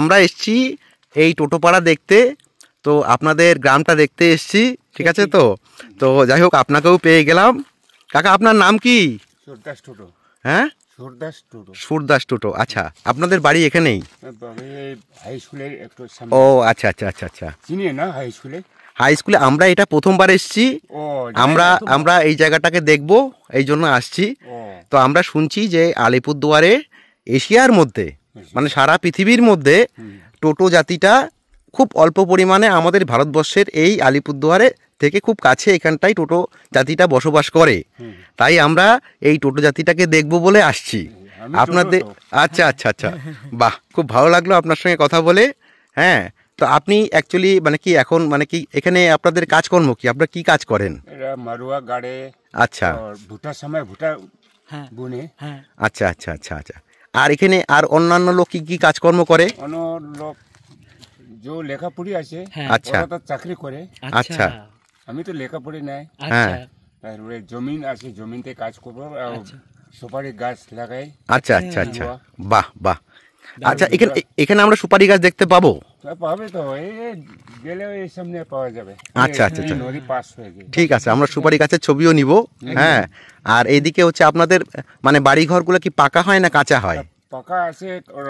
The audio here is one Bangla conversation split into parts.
আমরা এসছি এই টোটোপাড়া দেখতে, তো আপনাদের গ্রামটা দেখতে এসছি, ঠিক আছে। তো তো যাই হোক, আপনাকেও পেয়ে গেলাম। কাকা, আপনার নাম কি? সুরদাস টোটো। হ্যাঁ, সুরদাস টোটো। সুরদাস টোটো। আচ্ছা, আপনাদের বাড়ি এখানেই? হাই স্কুলের একটু ও আচ্ছা আচ্ছা আচ্ছা আচ্ছা। চিনি না হাই স্কুলে? হাই স্কুলে আমরা এটা প্রথমবার এসছি। আমরা এই জায়গাটাকে দেখব, এই জন্য আসছি। তো আমরা শুনছি যে আলিপুরদুয়ারে এশিয়ার মধ্যে, মানে সারা পৃথিবীর মধ্যে টোটো জাতিটা খুব অল্প পরিমাণে আমাদের ভারতবর্ষের এই আলিপুরদুয়ারে থেকে খুব কাছে এখানটাই টোটো জাতিটা বসবাস করে। তাই আমরা এই টোটো জাতিটাকে দেখব বলে আসছি আপনাদের। আচ্ছা আচ্ছা আচ্ছা, বাহ, খুব ভালো লাগলো আপনার সঙ্গে কথা বলে। হ্যাঁ, তো আপনি অ্যাকচুয়ালি মানে কি এখন মানে কি এখানে আপনাদের কাজকর্ম কি, আপনারা কি কাজ করেন? মারুয়া গাড়ে। আচ্ছা, ভুটার সময় ভুটা বুনে। আচ্ছা আচ্ছা আচ্ছা আচ্ছা। আর এখানে আর অন্যান্য লোক কি কি কাজকর্ম করে? অন্য লোক যে লেখাপড়ি আছে, আচ্ছা, চাকরি করে। আচ্ছা, আমি তো লেখাপড়ি নাই। হ্যাঁ, তারপরে জমিন আছে, জমিতে কাজ করবো, সুপারি গাছ লাগাই। আচ্ছা আচ্ছা আচ্ছা, বাহ বাহ। আচ্ছা, এখানে আমরা সুপারি গাছ দেখতে পাবো? পাবে তো, গেলে এই সামনে পাওয়া যাবে। আচ্ছা আচ্ছা আচ্ছা, নদী পাস হয়ে গেছে। ঠিক আছে, আমরা সুপারি গাছের ছবিও নিব। হ্যাঁ, আর এইদিকে হচ্ছে আপনাদের মানে বাড়ি ঘরগুলো কি পাকা হয় না কাঁচা হয়? পাকা আছে, ওর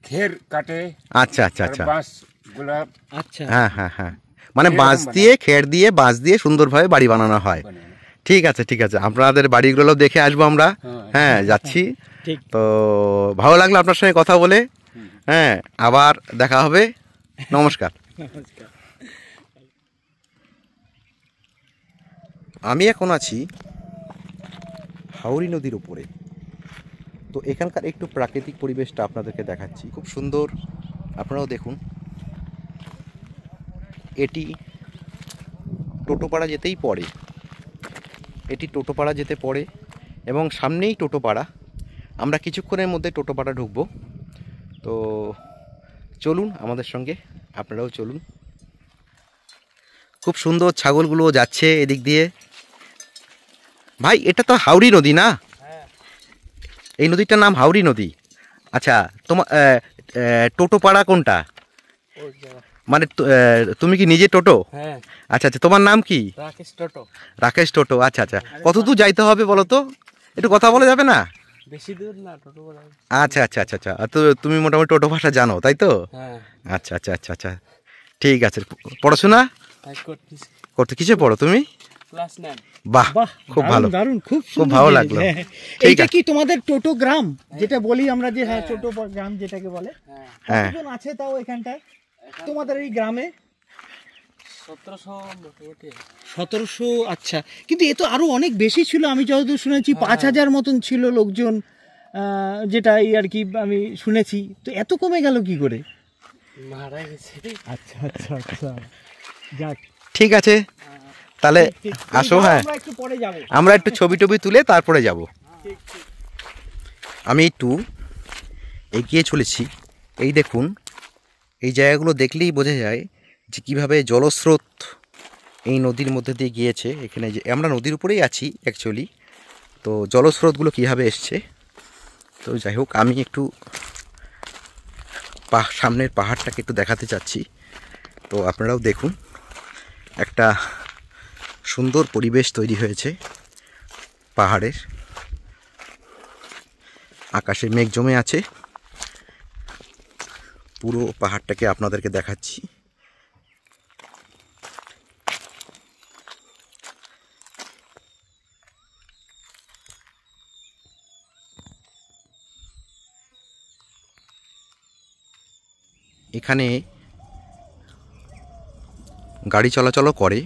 খের কাটে। আচ্ছা আচ্ছা আচ্ছা, বাঁশ গুলা। আচ্ছা, হ্যাঁ হ্যাঁ হ্যাঁ, মানে বাঁশ দিয়ে, খের দিয়ে, বাঁশ দিয়ে সুন্দরভাবে বাড়ি বানানো হয়। ঠিক আছে ঠিক আছে, আপনাদের বাড়িগুলো দেখে আসবো আমরা। হ্যাঁ, যাচ্ছি। তো ভালো লাগলো আপনার সঙ্গে কথা বলে। হ্যাঁ, আবার দেখা হবে। নমস্কার। আমি এখন আছি হাওড়ি নদীর উপরে। তো এখানকার একটু প্রাকৃতিক পরিবেশটা আপনাদেরকে দেখাচ্ছি, খুব সুন্দর, আপনারাও দেখুন। এটি টোটোপাড়া যেতেই পড়ে, এটি টোটোপাড়া যেতে পড়ে এবং সামনেই টোটোপাড়া। আমরা কিছুক্ষণের মধ্যে টোটোপাড়া ঢুকবো। তো চলুন আমাদের সঙ্গে, আপনারাও চলুন। খুব সুন্দর ছাগলগুলো যাচ্ছে এদিক দিয়ে। ভাই, এটা তো হাওড়ি নদী না? এই নদীটার নাম হাওড়ি নদী। আচ্ছা, তোমার টোটোপাড়া কোনটা? মানে তুমি কি নিজে টোটো? আচ্ছা আচ্ছা, তোমার নাম কি? রাকেশ টোটো। রাকেশ টোটো, আচ্ছা আচ্ছা। কত দূর যাইতে হবে বলো তো, একটু কথা বলা যাবে না? বেশি দূর না, টোটো। আচ্ছা আচ্ছা আচ্ছা আচ্ছা, তো তুমি মোটামুটি টোটো ভাষা জানো, তাই তো? আচ্ছা আচ্ছা আচ্ছা আচ্ছা, ঠিক আছে। পড়াশোনা করতে কিসে পড়ো তুমি? ক্লাস 9। বাহ, খুব ভালো, দারুণ, খুব ভালো লাগলো। এইটা কি তোমাদের টোটো গ্রাম যেটা বলি আমরা, যে হ্যাঁ ছোট গ্রাম যেটাকে বলে? হ্যাঁ, কতজন আছে তাও এখানটায় তোমাদের এই গ্রামে? 1700। আচ্ছা, কিন্তু এ তো আরো অনেক বেশি ছিল, আমি যতদূর শুনেছি 5000 মতন ছিল লোকজন, যেটা আর কি আমি শুনেছি। তো এত কমে গেল কি করে? মারা গেছে। আচ্ছা আচ্ছা আচ্ছা, যাক, ঠিক আছে তাহলে আসো। হ্যাঁ, আমরা একটু ছবি টবি তুলে তারপরে যাব। আমি একটু এগিয়ে চলেছি। এই দেখুন, এই জায়গাগুলো দেখলেই বোঝা যায় যে কীভাবে জলস্রোত এই নদীর মধ্যে দিয়ে গিয়েছে। এখানে যে আমরা নদীর উপরেই আছি অ্যাকচুয়ালি, তো জলস্রোতগুলো কীভাবে এসছে। তো যাই হোক, আমি একটু সামনের পাহাড়টাকে একটু দেখাতে চাচ্ছি। তো আপনারাও দেখুন, একটা সুন্দর পরিবেশ তৈরি হয়েছে পাহাড়ের। আকাশে মেঘ জমে আছে, পুরো পাহাড়টাকে আপনাদেরকে দেখাচ্ছি। এখানে গাড়ি চলাচলও করে।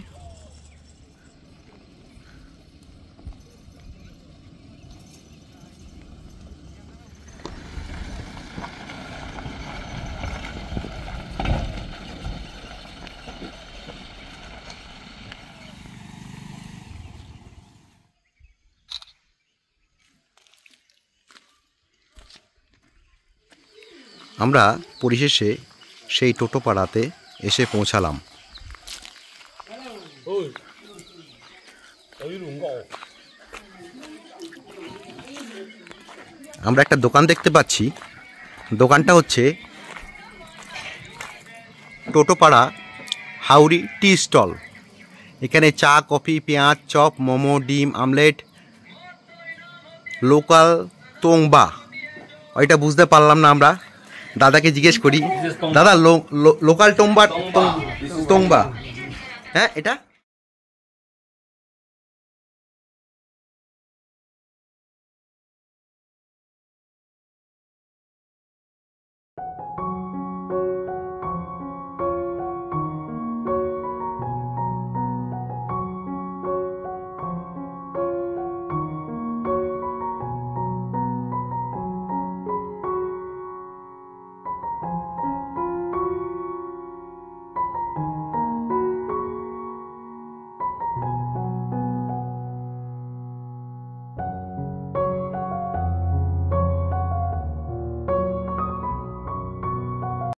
আমরা পরিশেষে সেই টোটোপাড়াতে এসে পৌঁছালাম। আমরা একটা দোকান দেখতে পাচ্ছি। দোকানটা হচ্ছে টোটোপাড়া হাউরি টি স্টল। এখানে চা, কফি, পেঁয়াজ, চপ, মোমো, ডিম আমলেট, লোকাল তোংবা, ওইটা বুঝতে পারলাম না আমরা, দাদাকে জিজ্ঞেস করি। দাদা লোকাল তোংবা, হ্যাঁ এটা